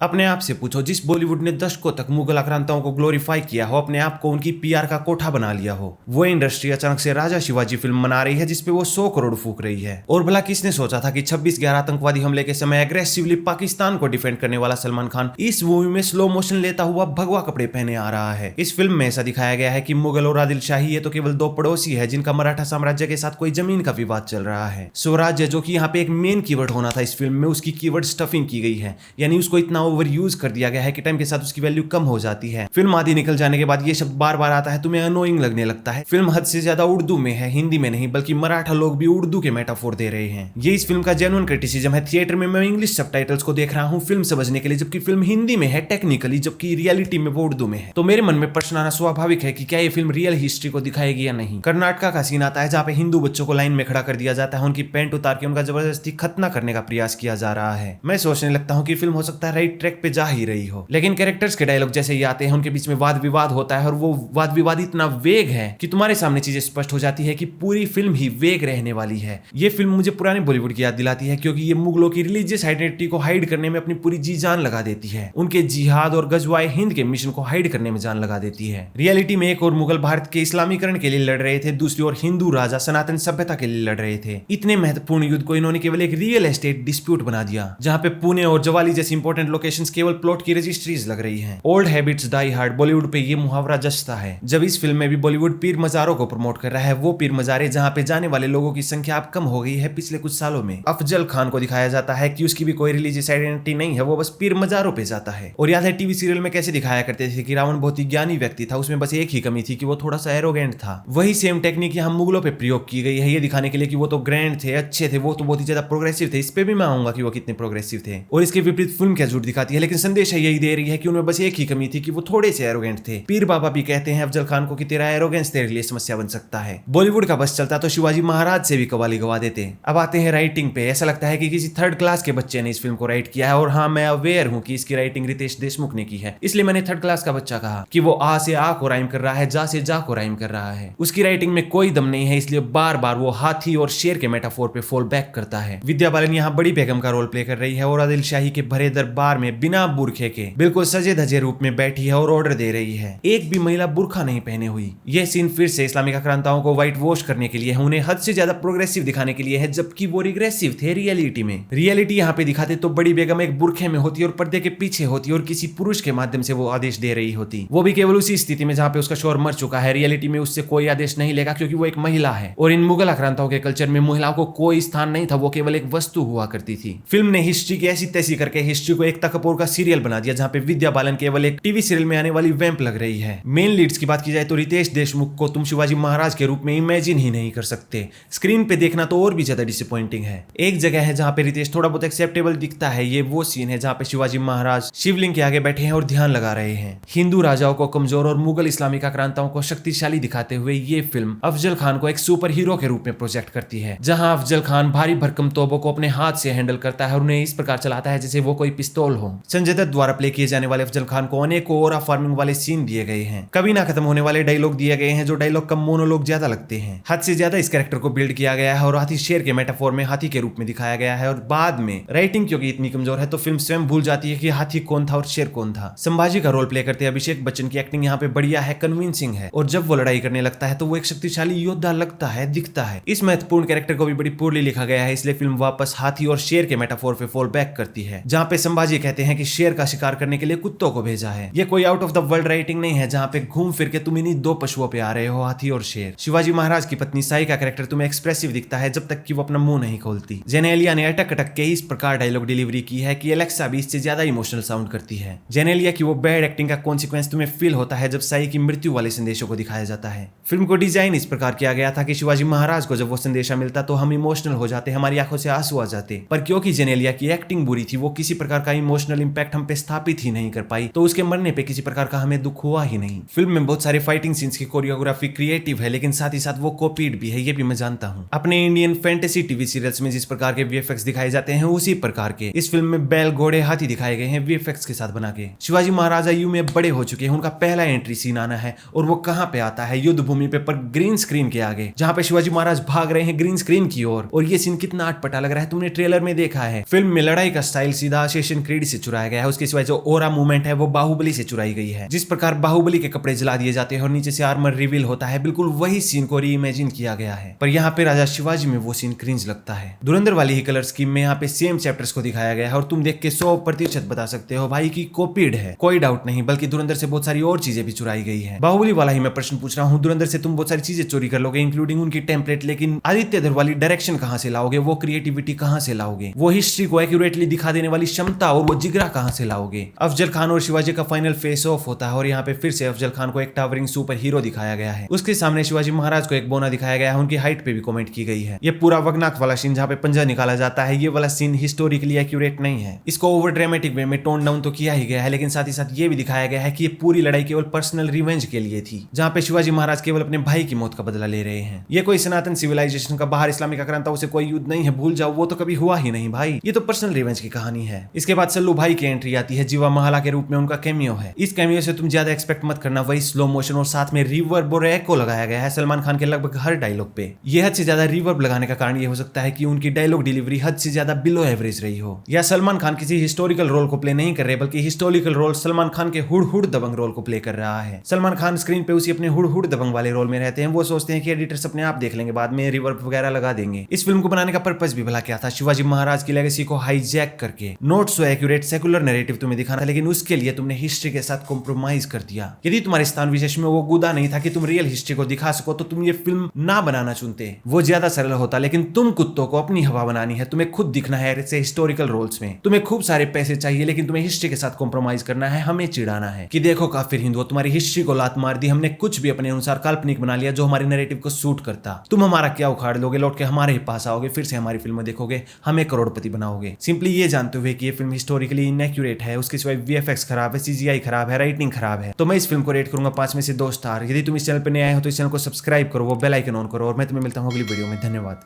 अपने आप से पूछो, जिस बॉलीवुड ने दशकों तक मुगल आक्रांताओं को ग्लोरीफाई किया हो, अपने आप को उनकी पीआर का कोठा बना लिया हो, वो इंडस्ट्री अचानक से राजा शिवाजी फिल्म बना रही है जिसपे वो 100 करोड़ फूक रही है। और भला किसने सोचा था कि 26/11 आतंकवादी हमले के समय एग्रेसिवली पाकिस्तान को डिफेंड करने वाला सलमान खान इस मूवी में स्लो मोशन लेता हुआ भगवा कपड़े पहने आ रहा है। इस फिल्म में ऐसा दिखाया गया है कि मुगल और आदिल शाही ये तो केवल दो पड़ोसी है जिनका मराठा साम्राज्य के साथ कोई जमीन का विवाद चल रहा है। स्वराज्य, जो कि यहाँ पे एक मेन कीवर्ड होना था इस फिल्म में, उसकी कीवर्ड स्टफिंग की गई है, यानी उसको इतना ओवर यूज कर दिया गया है कि टाइम के साथ उसकी वैल्यू कम हो जाती है। फिल्म आधी निकल जाने के बाद ये शब्द बार बार आता है, तुम्हें अनोइंग लगने लगता है। फिल्म हद से ज्यादा उर्दू में है, हिंदी में नहीं, बल्कि मराठा लोग भी उर्दू के मेटाफोर दे रहे हैं। ये इस फिल्म का जेन्युइन क्रिटिसिज्म है। थिएटर में मैं इंग्लिश सबटाइटल्स को देख रहा हूँ फिल्म समझने के लिए, जबकि फिल्म हिंदी में है टेक्निकली, जबकि रियलिटी में वो उर्दू में है। तो मेरे मन में प्रश्न आना स्वाभाविक है कि क्या ये फिल्म रियल हिस्ट्री को दिखाएगी या नहीं। कर्नाटका का सीन आता है जहाँ पे हिंदू बच्चों को लाइन में खड़ा कर दिया जाता है, उनकी पैंट उतार के उनका जबरदस्ती खतना करने का प्रयास किया जा रहा है। मैं सोचने लगता हूँ कि फिल्म हो सकता है राइट ट्रैक पे जा ही रही हो, लेकिन कैरेक्टर्स के डायलॉग जैसे ही आते हैं उनके बीच में वाद विवाद होता है, और वो वाद विवाद इतना वेग है कि तुम्हारे सामने चीजें स्पष्ट हो जाती है कि पूरी फिल्म ही वेग रहने वाली है। ये फिल्म मुझे पुराने बॉलीवुड की याद दिलाती है, क्योंकि ये मुगलों की रिलीजियस आइडेंटिटी को हाइड करने में अपनी पूरी जी जान लगा देती है, उनके जिहाद और गजवाए हिंद के मिशन को हाइड करने में जान लगा देती है। रियलिटी में एक और मुगल भारत के इस्लामीकरण के लिए लड़ रहे थे, दूसरी ओर हिंदू राजा सनातन सभ्यता के लिए लड़ रहे थे। इतने महत्वपूर्ण युद्ध को इन्होंने केवल एक रियल एस्टेट डिस्प्यूट बना दिया, जहां पे पुणे और जवाली जैसी इंपॉर्टेंट लोकेशंस केवल प्लॉट की रजिस्ट्रीज लग रही हैं। Old habits die hard, Bollywood पे ये मुहावरा जचता है। जब इस फिल्म में भी बॉलीवुड पीर मजारों को प्रमोट कर रहा है, वो पीर मजारे जहां पे जाने वाले लोगों की संख्या अब कम हो गई है पिछले कुछ सालों में। अफजल खान को दिखाया जाता है कि उसकी भी कोई रिलीजियस आइडेंटिटी नहीं है, वो बस पीर मजारों पे जाता है। और याद है टीवी सीरियल में कैसे दिखाया करते थे कि रावण बहुत ही ज्ञानी व्यक्ति था, उसमें बस एक ही कमी थी कि वो थोड़ा सा एरोगेंट था। वही सेम टेक्निक यहाँ मुगलों पे प्रयोग की गई है, ये दिखाने के लिए कि वो तो ग्रैंड थे, अच्छे थे, वो तो बहुत ही ज्यादा प्रोग्रेसिव थे। इस पे भी मैं आऊंगा कि वो कितने प्रोग्रेसिव थे। और इसके विपरीत फिल्म क्या झूठ दिखाती है, लेकिन संदेश यही दे रही है कि उनमें बस एक ही कमी थी कि वो थोड़े से एरोगेंट थे। पीर बाबा भी कहते हैं अफजल खान को कि तेरा एरोगेंस तेरे लिए समस्या बन सकता है। बॉलीवुड का बस चलता तो शिवाजी महाराज से भी कवाली गवा देते। अब आते हैं राइटिंग पे। ऐसा लगता है कि किसी थर्ड क्लास के बच्चे ने इस फिल्म को राइट किया है, और हाँ, मैं अवेयर हूँ कि इसकी राइटिंग रितेश देशमुख ने की है, इसलिए मैंने थर्ड क्लास का बच्चा कहा कि वो आ से आ को राइम कर रहा है, जा से जा को राइम कर रहा है। उसकी राइटिंग में कोई दम नहीं है, इसलिए बार बार वो हाथी और शेर के मेटाफोर पे फॉल बैक करता है। विद्या बालन यहाँ बड़ी बेगम का रोल प्ले कर रही है और आदिल शाही के भरे दरबार में बिना बुरखे के बिल्कुल सजे धजे रूप में बैठी है और ऑर्डर दे रही है। एक भी महिला बुरखा नहीं पहने हुई। यह सीन फिर से इस्लामिक आक्रांताओं को व्हाइट वॉश करने के लिए है, उन्हें हद से ज्यादा प्रोग्रेसिव दिखाने के लिए है, जबकि वो रिग्रेसिव थे रियलिटी में। रियलिटी यहाँ पे दिखाते तो बड़ी बेगम एक बुरखे में होती और पर्दे के पीछे होती और किसी पुरुष के माध्यम से वो आदेश दे रही होती, वो भी केवल उसी स्थिति में जहाँ पे उसका शौहर मर चुका है। रियलिटी में उससे कोई आदेश नहीं लेगा क्योंकि वो एक महिला है, और इन मुगल आक्रांताओं के कल्चर में महिलाओं को कोई स्थान नहीं था, वो केवल एक वस्तु हुआ करती थी। फिल्म ने हिस्ट्री की ऐसी तैसी करके हिस्ट्री को एकता कपूर का सीरियल बना दिया, जहाँ पे विद्या बालन केवल एक टीवी सीरियल में आने वाली वैंप लग रही है। मेन लीड्स की बात की जाए तो रितेश देशमुख को तुम शिवाजी महाराज के रूप में इमेजिन ही नहीं कर सकते। स्क्रीन पे देखना तो और भी ज्यादा डिसअपॉइंटिंग है। एक जगह है जहाँ पे रितेश थोड़ा बहुत एक्सेप्टेबल दिखता है, ये वो सीन है जहाँ पे शिवाजी महाराज शिवलिंग के आगे बैठे हैं और ध्यान लगा रहे हैं। हिंदू राजाओं को कमजोर और मुगल इस्लामिक आक्रांताओं को शक्तिशाली दिखाते हुए ये फिल्म अफजल खान को एक सुपर हीरो के रूप में प्रोजेक्ट करती है, जहाँ अफजल खान भारी भरकम तोपों को अपने हाथ से हैंडल करता है और उन्हें इस प्रकार चलाता है जैसे वो कोई पिस्तौल हो। संजय दत्त द्वारा प्ले किए जाने वाले अफजल खान को अनेकों ओरा फार्मिंग वाले सीन दिए गए हैं, कभी ना खत्म होने वाले डायलॉग दिए गए हैं, जो डायलॉग कम मोनोलॉग ज्यादा लगते हैं। हद से ज्यादा इस कैरेक्टर को बिल्ड किया गया है और हाथी शेर के मेटाफोर में हाथी के रूप में दिखाया गया है, और बाद में राइटिंग क्योंकि इतनी कमजोर है तो फिल्म स्वयं भूल जाती है कि हाथी कौन था और शेर कौन था। संभाजी का रोल प्ले करते अभिषेक बच्चन की एक्टिंग यहाँ पे बढ़िया है, कन्विंसिंग है, और जब वो लड़ाई करने लगता है तो वो एक शक्तिशाली योद्धा लगता है, दिखता है। इस महत्वपूर्ण कैरेक्टर को भी बड़ी पूर्ली लिखा गया है, इसलिए फिल्म वापस हाथी और शेर के मेटाफोर पे फॉल बैक करती है, जहाँ पे संभाजी कहते हैं कि शेर का शिकार करने के लिए कुत्तों को भेजा है। ये कोई out of the world writing नहीं है, जहाँ पे घूम फिर के तुम इन्हीं दो पशुओं पे आ रहे हो, हाथी और शेर। शिवाजी महाराज की पत्नी साई का कैरेक्टर तुम्हें एक्सप्रेसिव दिखता है जब तक कि वो अपना मुंह नहीं खोलती। जेनेलिया ने अटक अटक के इस प्रकार डायलॉग डिलीवरी की है कि एलेक्सा भी इससे ज्यादा इमोशनल साउंड करती है। जेनेलिया की वो बैड एक्टिंग का कॉन्सिक्वेंस तुम्हें फील होता है जब साई की मृत्यु वाले संदेशों को दिखाया जाता है। फिल्म को डिजाइन इस प्रकार किया गया था कि शिवाजी महाराज को जब वो संदेशा मिलता तो हम इमोशनल हो जाते, हमारी आंखों से आंसू आ जाते, पर क्योंकि जेनेलिया की एक्टिंग बुरी थी, वो किसी प्रकार का इमोशनल इंपैक्ट हम पे स्थापित ही नहीं कर पाई, तो उसके मरने पे किसी प्रकार का हमें दुख हुआ ही नहीं। फिल्म में बहुत सारे फाइटिंग सीन्स की कोरियोग्राफी क्रिएटिव है, लेकिन साथ ही साथ वो कॉपीड भी है, ये भी मैं जानता हूँ। अपने इंडियन फैंटेसी टीवी सीरियल्स में जिस प्रकार के वीएफएक्स दिखाए जाते हैं उसी प्रकार के इस फिल्म में बैल घोड़े हाथी दिखाए गए हैं वीएफएक्स के साथ बना के। शिवाजी महाराज आयु में बड़े हो चुके हैं, उनका पहला एंट्री सीन आना है, और वो कहाँ पे आता है, युद्ध भूमि पे, पर ग्रीन स्क्रीन के आगे, जहाँ पे शिवाजी महाराज भाग रहे हैं ग्रीन स्क्रीन की ओर, और ये सीन कितना अटपटा लग रहा है, तुमने ट्रेलर में देखा है। फिल्म में लड़ाई का स्टाइल सीधा असेसिन क्रीड से चुराया गया है। उसके सिवाय जो ओरा मूवमेंट है वो बाहुबली से चुराई गई है। जिस प्रकार बाहुबली के कपड़े जला दिए जाते हैं और नीचे से आर्मर रिवील होता है, बिल्कुल वही सीन को रीइमेजिन किया गया है। पर यहाँ पे राजा शिवाजी में वो सीन क्रिंज लगता है। धुरंधर वाली ही कलर स्कीम में यहाँ पे सेम चैप्टर्स को दिखाया गया है और तुम देख के 100% बता सकते हो भाई की कॉपीड है, कोई डाउट नहीं। बल्कि धुरंधर से बहुत सारी और चीजें भी चुराई गई है। बाहुबली वाला ही मैं प्रश्न पूछ रहा हूँ, धुरंधर से तुम बहुत सारी चीजें चोरी कर लोगे इंक्लूडिंग उनकी टेम्पलेट, लेकिन आदित्य धर वाली डायरेक्शन कहां से लाओगे, वो क्रिएटिविटी कहां से लाओगे, वो हिस्ट्री को एक्यूरेटली दिखा देने वाली क्षमता और वो जिगरा कहां से लाओगे। अफजल खान और शिवाजी का फाइनल फेस ऑफ होता है और यहाँ पे फिर से अफजल खान को एक टावरिंग सुपर हीरो दिखाया गया है। उसके सामने शिवाजी महाराज को एक बोना दिखाया गया है, उनकी हाइट पे भी कमेंट की गई है। ये पूरा वगनाथ वाला सीन जहाँ पे पंजा निकाला जाता है, ये वाला सीन हिस्टोरिकली एक्यूरेट नहीं है। इसको ओवर ड्रामेटिक वे में टोन डाउन तो किया ही गया है, लेकिन साथ ही साथ ये भी दिखाया गया है कि ये पूरी लड़ाई केवल पर्सनल रिवेंज के लिए थी, जहाँ पे शिवाजी महाराज केवल अपने भाई की मौत का बदला ले रहे हैं। ये कोई सनातन सिविलाइजेशन का बाहर इस्लामिक आक्रांताओं से कोई युद्ध नहीं है, भूल जाओ, वो तो कभी हुआ ही नहीं भाई। ये तो पर्सनल रिवेंज की कहानी है। इसके बाद सल्लू भाई की एंट्री आती है, जीवा महाला के रूप में उनका कैमियो है। इस कैमियो से तुम ज्यादा एक्सपेक्ट मत करना, वही स्लो मोशन और साथ में रिवर्ब और एको लगाया गया है सलमान खान के लगभग हर डायलॉग पे। ये हद से ज्यादा रिवर्ब लगाने का कारण ये हो सकता है कि उनकी डायलॉग डिलीवरी हद से ज्यादा बिलो एवरेज रही हो, या सलमान खान किसी हिस्टोरिकल रोल को प्ले नहीं कर रहे, बल्कि हिस्टोरिकल रोल सलमान खान के हुड हुड दबंग रोल को प्ले कर रहा है। सलमान खान स्क्रीन पे उसी अपने हुड हुड दबंग वाले रोल में रहते हैं। वो सोचते हैं कि एडिटर्स अपने आप देख लेंगे, बाद में रिवर्ब वगैरह लगा देंगे। इस फिल्म को बनाने का पर्पस भी भला क्या था, शिवाजी महाराज की लेगेसी को हाईजैक करके not so accurate secular narrative तुम्हें दिखाना, लेकिन उसके लिए तुमने हिस्ट्री के साथ कॉम्प्रोमाइज कर दिया। यदि तुम्हारे स्थान विशेष में वो गुदा नहीं था कि तुम रियल हिस्ट्री को दिखा सको, तो तुम ये फिल्म ना बनाना चुनते, वो ज्यादा सरल होता। लेकिन तुम कुत्तों को अपनी हवा बनानी है, तुम्हें खुद दिखना है ऐसे हिस्टोरिकल रोल्स में, तुम्हें खूब सारे पैसे चाहिए, लेकिन तुम्हें हिस्ट्री के साथ कॉम्प्रोमाइज करना है, हमें चिढ़ाना है कि देखो काफिर हिंदुओं, तुम्हारी हिस्ट्री को लात मार दी, हमने कुछ भी अपने अनुसार काल्पनिक बना लिया जो हमारे नैरेटिव को सूट करता। तुम हमारा क्या उखाड़ लोगे, लौट के हमारे ही पास आओगे, फिर से हमारी फिल्म देखोगे, हमें करोड़पति बनाओगे, सिंपली ये जानते हुए कि ये फिल्म हिस्टोरिकली इनएक्यूरेट है, उसके सिवाय वीएफएक्स खराब है, सीजीआई खराब है, राइटिंग खराब है। तो मैं इस फिल्म को रेट करूंगा 5 में से 2 स्टार। यदि तुम इस चैनल पर नए आए हो तो इस चैनल को सब्सक्राइब करो, वो बेल आइकन ऑन करो, और मैं तुम्हें मिलता हूं अगली वीडियो में। धन्यवाद।